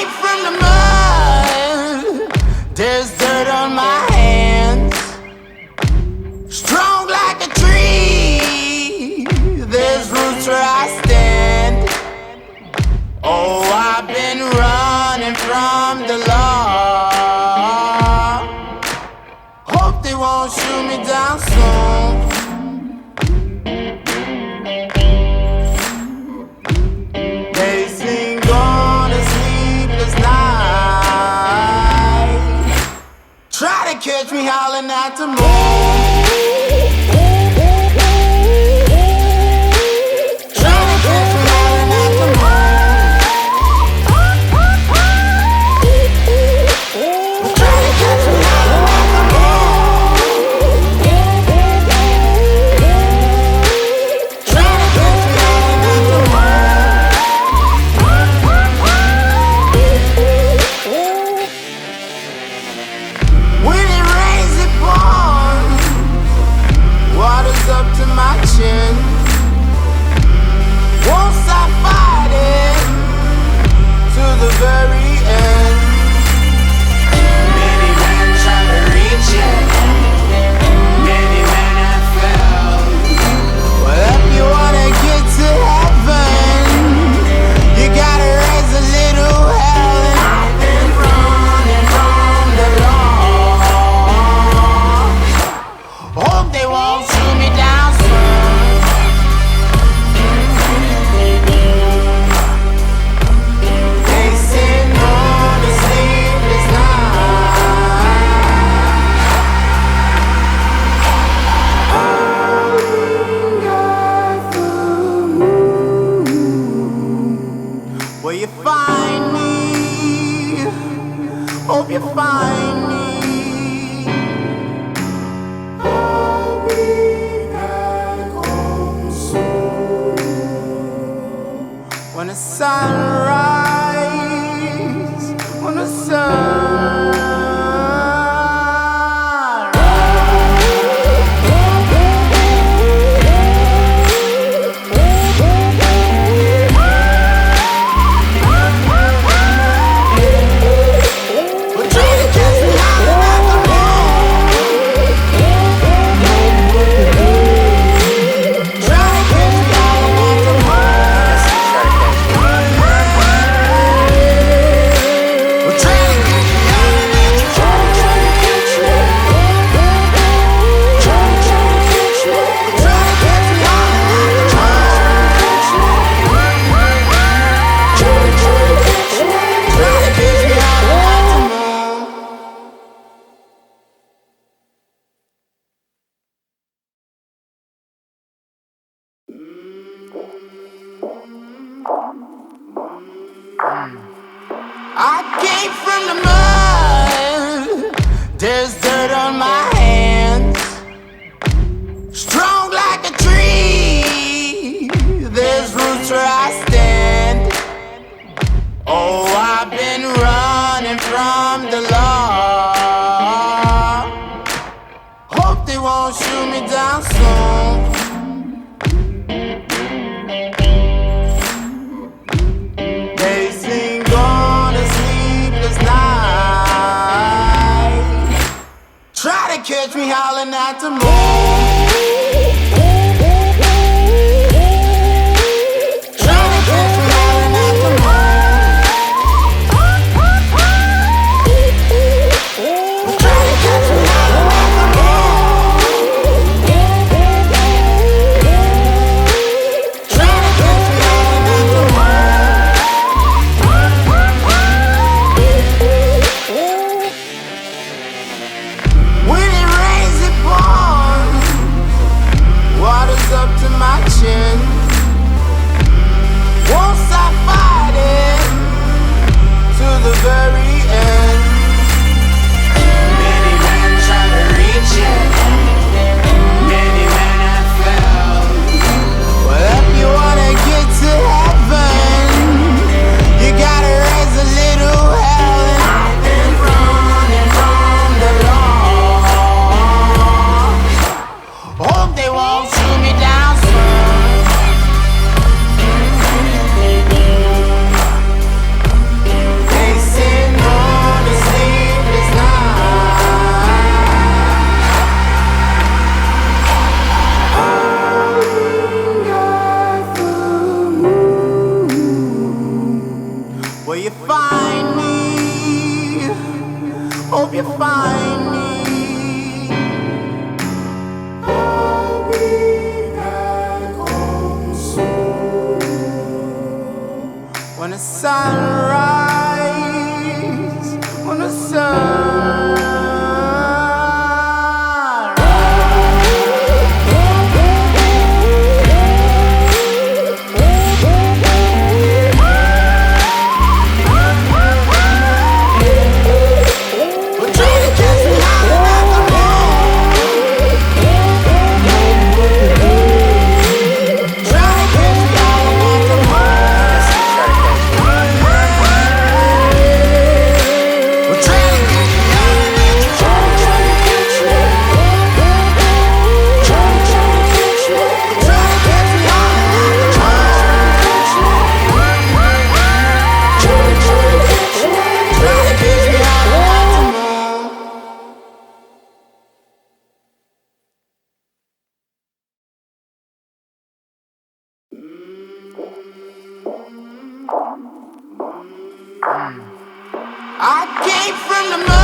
came from the mud. There's dirt on my hands. Strong like a tree. There's roots where I stand. Oh, I've been running from the law. Hope they won't shoot me down soon. They sing on a sleepless night. Try to catch me howling at the moon. Won't stop fighting to the very end. Many men try to reach it, many men have failed. Well, if you wanna get to heaven, you gotta raise a little hell. And I've been running from the law. Hope they won't shoot me down soon. Will you find me? Hope you find me. I'll be back home soon. When the sun rises, when the sun I came from the mud. There's dirt on my hands. Strong like a tree. There's roots where I stand. Oh, I've been running from the law. Hope they won't shoot me down soon. Try to catch me howling at the moon. Won't stop fighting to the very end. Many men try to reach it, many men have failed. Well, if you wanna get to heaven, you gotta raise a little hell. And I've been running from the law. Hope they won't shoot me down soon. They you find me. I'll be back home soon. When the sunrise, when the sun. I came from the mud.